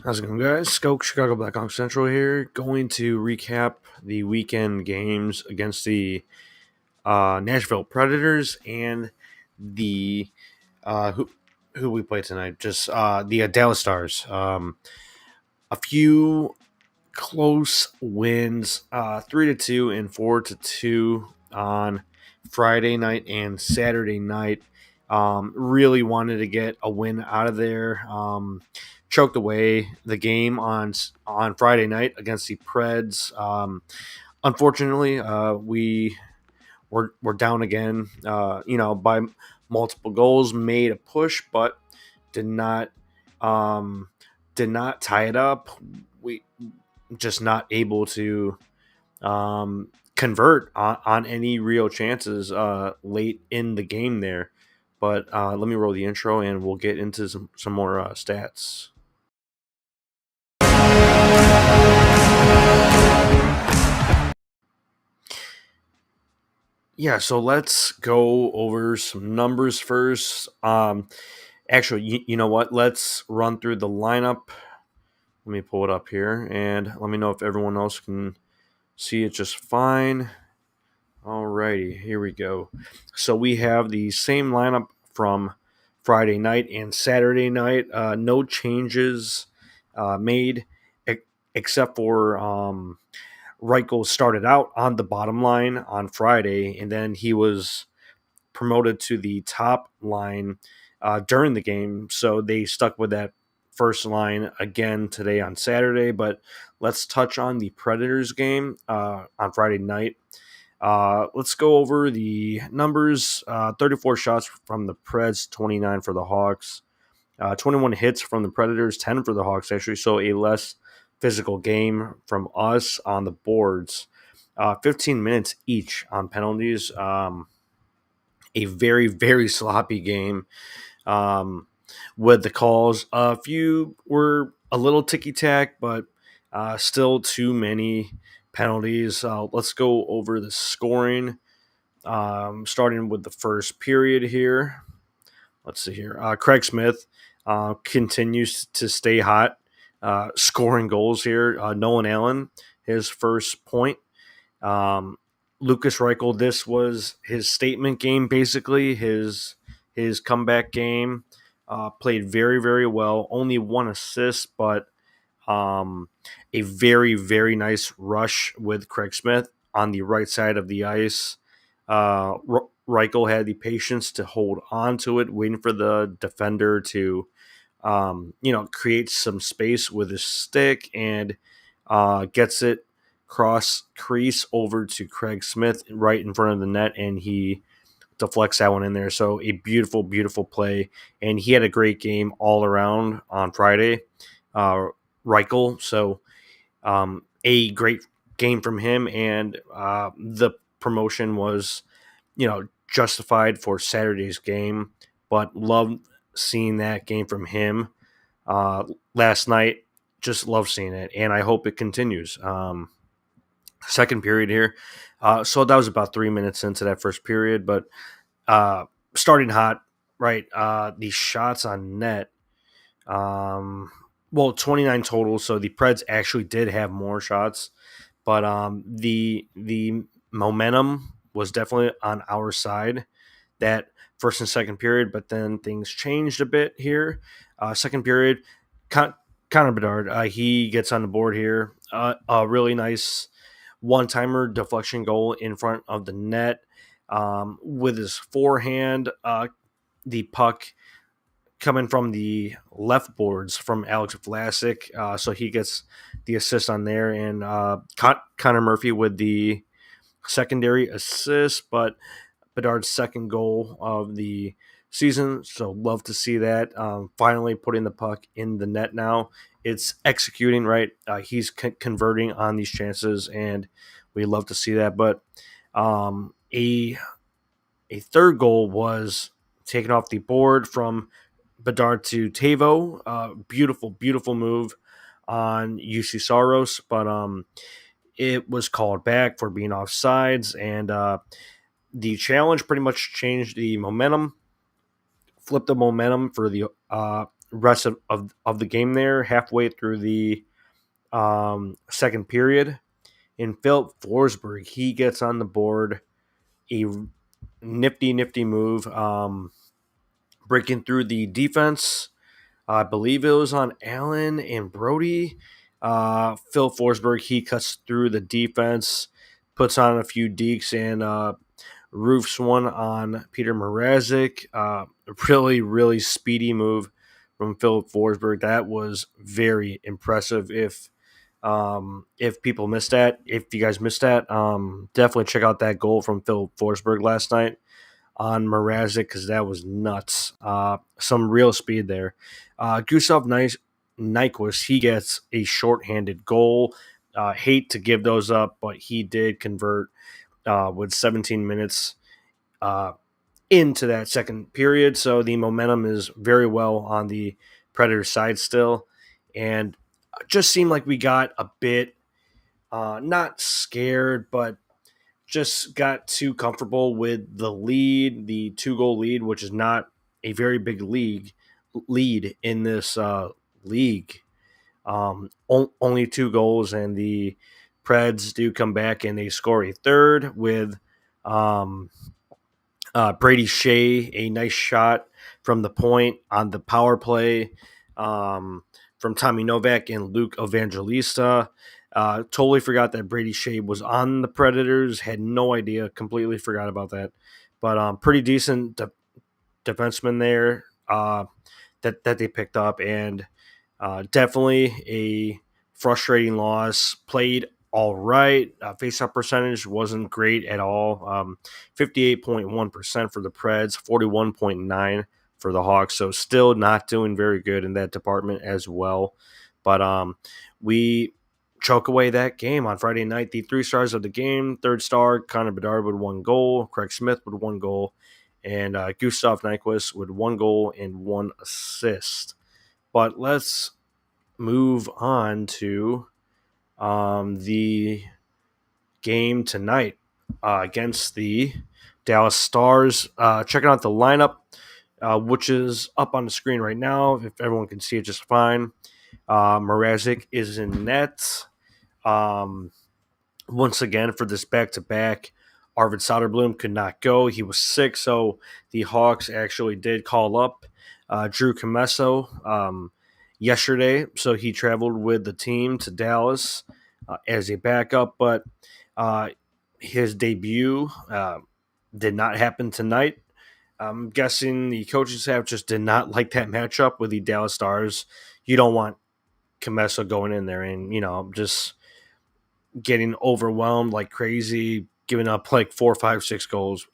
How's it going, guys? Skoks, Chicago Blackhawks Central here. Going to recap the weekend games against the Nashville Predators and the who we played tonight. Just the Dallas Stars. A few close wins, 3-2 and 4-2 on Friday night and Saturday night. Really wanted to get a win out of there. Choked away the game on Friday night against the Preds. Unfortunately, we were down again. By multiple goals, made a push, but did not um, did not tie it up. We just not able to convert on any real chances late in the game there. But let me roll the intro and we'll get into some more stats. Yeah, so let's go over some numbers first. Actually, you know what? Let's run through the lineup. Let me pull it up here and let me know if everyone else can see it just fine. Alrighty, here we go. So we have the same lineup from Friday night and Saturday night. No changes made except for Reichel started out on the bottom line on Friday, and then he was promoted to the top line during the game. So they stuck with that first line again today on Saturday. But let's touch on the Predators game on Friday night. Let's go over the numbers. 34 shots from the Preds, 29 for the Hawks. 21 hits from the Predators, 10 for the Hawks, actually. So a less physical game from us on the boards. 15 minutes each on penalties. A very, very sloppy game with the calls. A few were a little ticky-tack, but still too many penalties. Let's go over the scoring, starting with the first period here. Let's see here. Craig Smith continues to stay hot, scoring goals here. Nolan Allen, his first point. Lucas Reichel, this was his statement game, basically his comeback game. Played very, very well. Only one assist, but a very, very nice rush with Craig Smith on the right side of the ice. Reichel had the patience to hold on to it, waiting for the defender to, create some space with his stick, and gets it cross crease over to Craig Smith right in front of the net, and he deflects that one in there. So a beautiful, beautiful play, and he had a great game all around on Friday. Reichel, so a great game from him, and the promotion was, justified for Saturday's game. But loved seeing that game from him last night. Just love seeing it, and I hope it continues. Second period here. So that was about 3 minutes into that first period, but starting hot, right? The shots on net, 29 total. So the Preds actually did have more shots, but the momentum was definitely on our side that first and second period, but then things changed a bit here. Second period, Connor Bedard, he gets on the board here. A really nice one-timer deflection goal in front of the net with his forehand. The puck coming from the left boards from Alex Vlasic, so he gets the assist on there, and Connor Murphy with the secondary assist, but Bedard's second goal of the season. So love to see that. Finally putting the puck in the net now. It's executing, right? He's converting on these chances, and we love to see that. But a third goal was taken off the board from Bedard to Tavo. Beautiful, beautiful move on UC Saros, but it was called back for being offsides, and the challenge pretty much changed the momentum, flipped the momentum for the rest of the game there, halfway through the second period. And Philip Forsberg, he gets on the board, a nifty move, breaking through the defense. I believe it was on Allen and Brody. Phil Forsberg, he cuts through the defense, puts on a few dekes, and roofs one on Peter Mrazek. Really speedy move from Phil Forsberg. That was very impressive. If people missed that, if you guys missed that, definitely check out that goal from Phil Forsberg last night on Mrazek because that was nuts. Some real speed there. Gustav Nyquist, he gets a shorthanded goal. Hate to give those up, but he did convert with 17 minutes into that second period. So the momentum is very well on the Predators side still. And just seemed like we got a bit not scared, but just got too comfortable with the lead, the 2-goal lead, which is not a very big lead in this league. Only 2 goals, and the Preds do come back and they score a third with Brady Shea, a nice shot from the point on the power play from Tommy Novak and Luke Evangelista. Totally forgot that Brady Shea was on the Predators. Had no idea. Completely forgot about that. But pretty decent defenseman there that they picked up, and definitely a frustrating loss. Played all right. Face-off percentage wasn't great at all. 58.1% for the Preds, 41.9% for the Hawks. So still not doing very good in that department as well. But we choke away that game on Friday night. The 3 stars of the game: third star, Connor Bedard with 1 goal, Craig Smith with 1 goal, and Gustav Nyquist with 1 goal and 1 assist. But let's move on to the game tonight against the Dallas Stars. Checking out the lineup, which is up on the screen right now, if everyone can see it just fine. Mrazek is in net. Once again, for this back-to-back, Arvid Soderblom could not go. He was sick, so the Hawks actually did call up Drew Commesso yesterday, so he traveled with the team to Dallas as a backup, but his debut did not happen tonight. I'm guessing the coaching staff just did not like that matchup with the Dallas Stars. You don't want Commesso going in there and, just getting overwhelmed like crazy, giving up like 4, 5, 6 goals.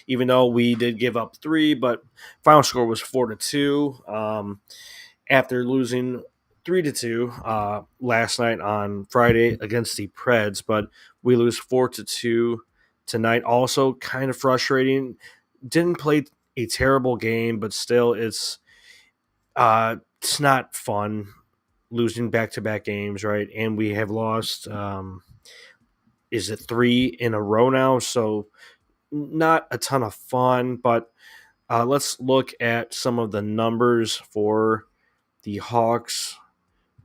Even though we did give up 3, but final score was 4-2. After losing 3-2 last night on Friday against the Preds, but we lose 4-2 tonight. Also, kind of frustrating. Didn't play a terrible game, but still, it's not fun losing back-to-back games, right? And we have lost, is it 3 in a row now? So not a ton of fun, but let's look at some of the numbers for the Hawks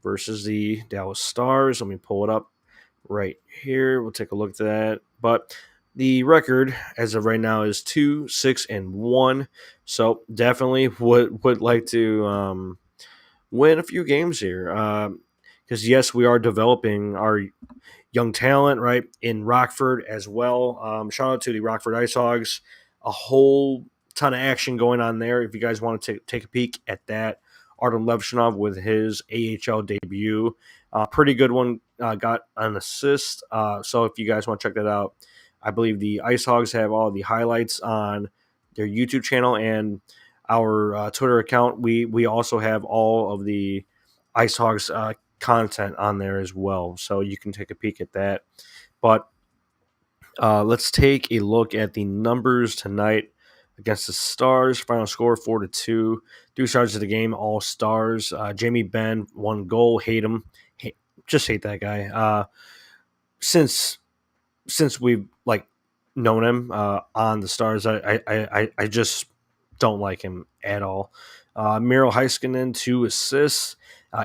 versus the Dallas Stars. Let me pull it up right here. We'll take a look at that. But the record as of right now is 2-6-1. So definitely would like to win a few games here. Because yes, we are developing our young talent, right, in Rockford as well. Shout out to the Rockford Ice Hogs. A whole ton of action going on there. If you guys want to take a peek at that, Artem Levshinov with his AHL debut. Pretty good one. Got an assist. So if you guys want to check that out, I believe the Ice Hogs have all the highlights on their YouTube channel and our Twitter account. We also have all of the Ice Hogs content on there as well, so you can take a peek at that. But let's take a look at the numbers tonight against the Stars. Final score 4-2. 3 stars of the game, all Stars. Jamie Benn, 1 goal. Hate him. Just hate that guy. Since we've known him on the Stars, I just don't like him at all. Miro Heiskanen, 2 assists.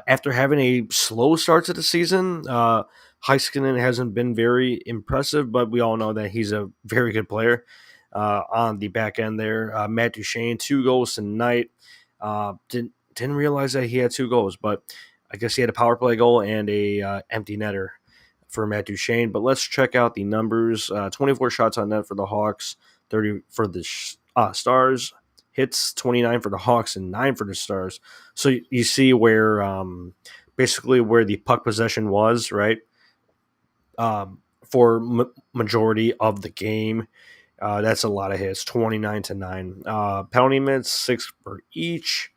After having a slow start to the season, Heiskanen hasn't been very impressive, but we all know that he's a very good player on the back end there. Matt Duchene, 2 goals tonight. Didn't realize that he had 2 goals, but I guess he had a power play goal and a empty netter for Matt Duchene. But let's check out the numbers. 24 shots on net for the Hawks, 30 for the Stars. Hits 29 for the Hawks and 9 for the Stars. So you see where basically where the puck possession was, right? For majority of the game. That's a lot of hits, 29-9. Penalty minutes, 6 for each.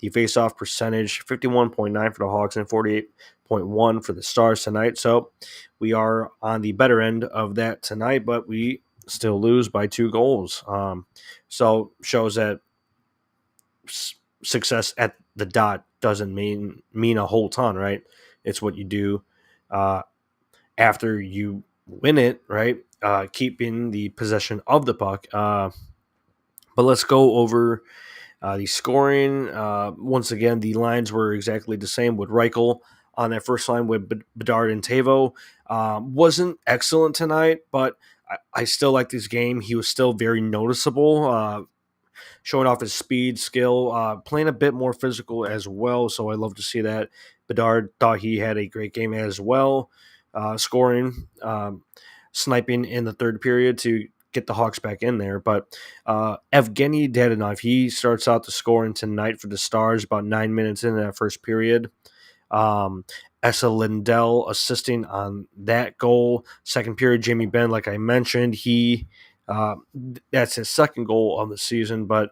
The face-off percentage, 51.9 for the Hawks and 48.1 for the Stars tonight. So we are on the better end of that tonight, but we still lose by 2 goals. So shows that success at the dot doesn't mean a whole ton, right? It's what you do after you win it, right? Keeping the possession of the puck. But let's go over the scoring. Once again, the lines were exactly the same with Reichel on that first line with Bedard and Tavo. Wasn't excellent tonight, but I still like this game. He was still very noticeable, showing off his speed, skill, playing a bit more physical as well. So I love to see that. Bedard thought he had a great game as well, scoring, sniping in the third period to get the Hawks back in there. But Evgeny Dadonov, he starts out the scoring tonight for the Stars about 9 minutes into that first period. Esa Lindell assisting on that goal. Second period, Jamie Benn, like I mentioned, that's his second goal of the season, but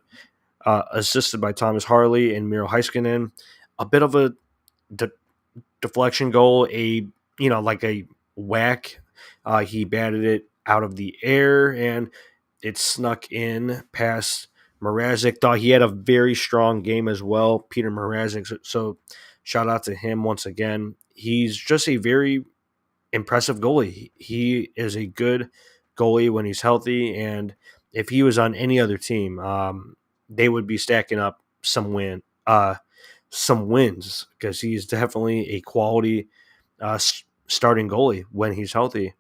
assisted by Thomas Harley and Miro Heiskanen. A bit of a deflection goal, like a whack. He batted it out of the air, and it snuck in past Mrazek. Thought he had a very strong game as well, Peter Mrazek. So shout out to him once again. He's just a very impressive goalie. He is a good goalie when he's healthy, and if he was on any other team, they would be stacking up some wins because he's definitely a quality starting goalie when he's healthy.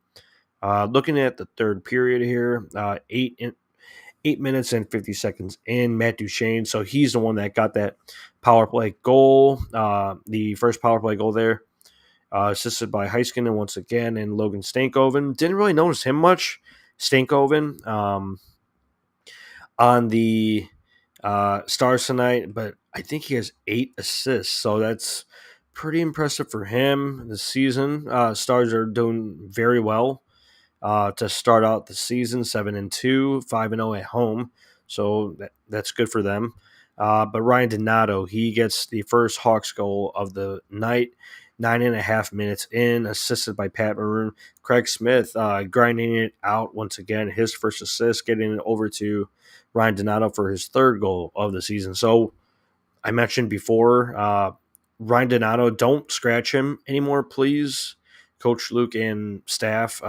Looking at the third period here, 8 minutes and 50 seconds in, Matt Duchene. So he's the one that got that power play goal, the first power play goal there. Assisted by Heiskanen once again and Logan Stankoven. Didn't really notice him much, Stankoven, on the Stars tonight, but I think he has 8 assists, so that's pretty impressive for him this season. Stars are doing very well to start out the season, 7-2, 5-0 at home, so that's good for them. But Ryan Donato, he gets the first Hawks goal of the night. 9.5 minutes in, assisted by Pat Maroon. Craig Smith grinding it out once again. His first assist, getting it over to Ryan Donato for his third goal of the season. So I mentioned before, Ryan Donato, don't scratch him anymore, please. Coach Luke and staff.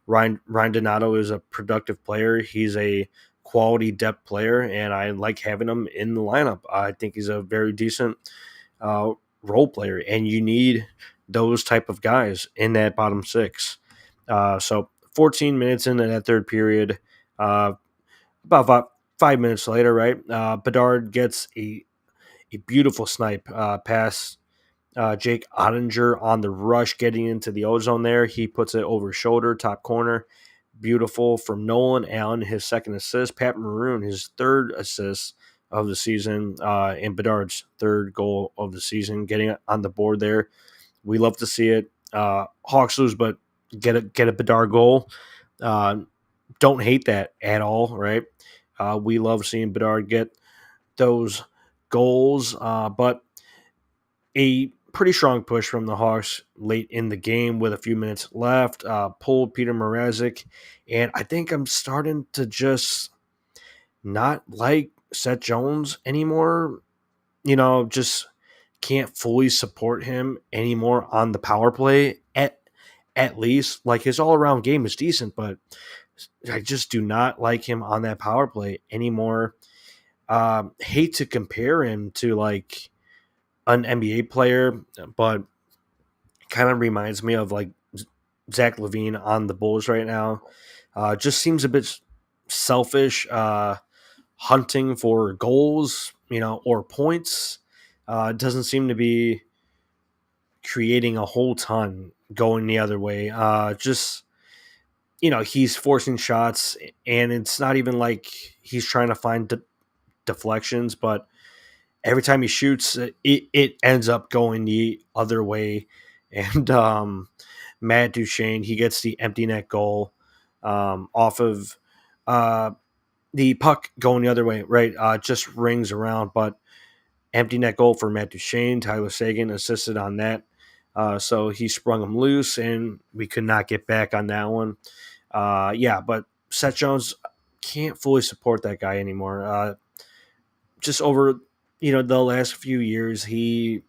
Ryan Donato is a productive player. He's a quality depth player, and I like having him in the lineup. I think he's a very decent role player, and you need those type of guys in that bottom six. So 14 minutes into that third period, about 5 minutes later, right? Bedard gets a beautiful snipe past Jake Ottinger on the rush, getting into the ozone there. He puts it over shoulder, top corner. Beautiful from Nolan Allen, his second assist. Pat Maroon, his third assist of the season, and Bedard's third goal of the season, getting on the board there. We love to see it. Hawks lose, but get a Bedard goal. Don't hate that at all, right? We love seeing Bedard get those goals, but a pretty strong push from the Hawks late in the game with a few minutes left, pulled Peter Mrazek, and I think I'm starting to just not like Seth Jones anymore. Just can't fully support him anymore on the power play. At least, like, his all around game is decent, but I just do not like him on that power play anymore. Hate to compare him to like an NBA player, but kind of reminds me of like Zach LaVine on the Bulls right now. Just seems a bit selfish, hunting for goals, or points. Doesn't seem to be creating a whole ton going the other way. Just he's forcing shots, and it's not even like he's trying to find deflections, but every time he shoots, it ends up going the other way. And Matt Duchene, he gets the empty net goal off of uh, the puck going the other way, right? Just rings around, but empty net goal for Matt Duchene. Tyler Seguin assisted on that. So he sprung him loose, and we could not get back on that one. Yeah, but Seth Jones can't fully support that guy anymore. Just over the last few years, he's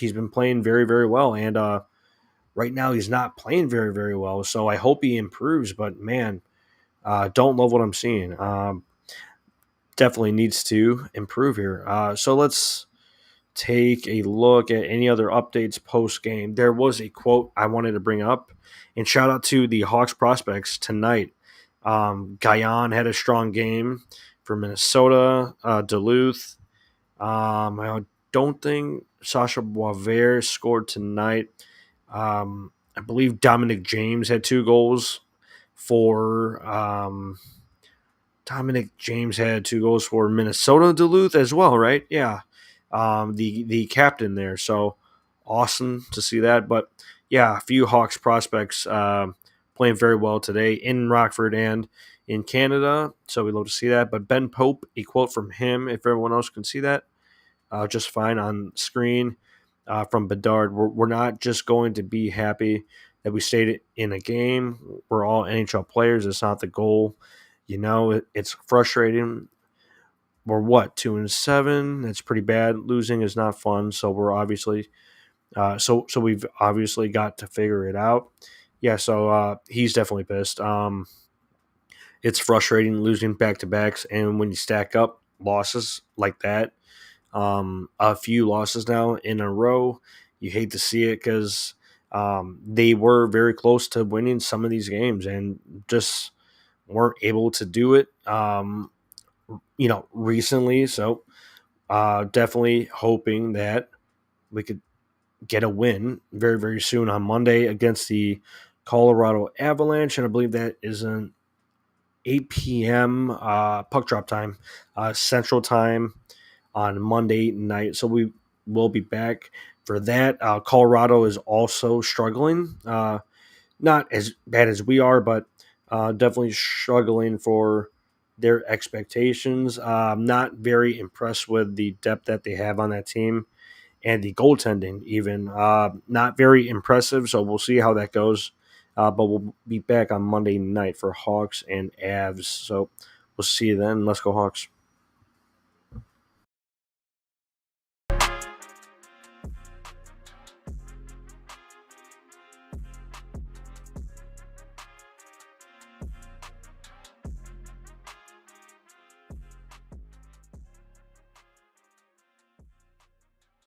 been playing very, very well, and right now he's not playing very, very well. So I hope he improves. But man, don't love what I'm seeing. Definitely needs to improve here. So let's take a look at any other updates post game. There was a quote I wanted to bring up, and shout out to the Hawks prospects tonight. Guyon had a strong game for Minnesota. Duluth. I don't think Sasha Boisvert scored tonight. I believe Dominic James had 2 goals for Dominic James had 2 goals for Minnesota Duluth as well, right? Yeah. The captain there. So awesome to see that. But yeah, a few Hawks prospects playing very well today in Rockford and in Canada. So we love to see that. But Ben Pope, a quote from him, if everyone else can see that, just fine on screen from Bedard. We're not just going to be happy that we stayed in a game. We're all NHL players. It's not the goal. It's frustrating. We're 2-7. That's pretty bad. Losing is not fun. So we're obviously, so we've obviously got to figure it out. Yeah. So he's definitely pissed. It's frustrating losing back to backs, and when you stack up losses like that, a few losses now in a row, you hate to see it because they were very close to winning some of these games and just weren't able to do it. Recently. So definitely hoping that we could get a win very, very soon on Monday against the Colorado Avalanche. And I believe that is an 8 p.m. Puck drop time, Central Time on Monday night. So we will be back for that. Colorado is also struggling. Not as bad as we are, but definitely struggling for their expectations. Not very impressed with the depth that they have on that team and the goaltending, even. Not very impressive, so we'll see how that goes. But we'll be back on Monday night for Hawks and Avs. So we'll see you then. Let's go, Hawks.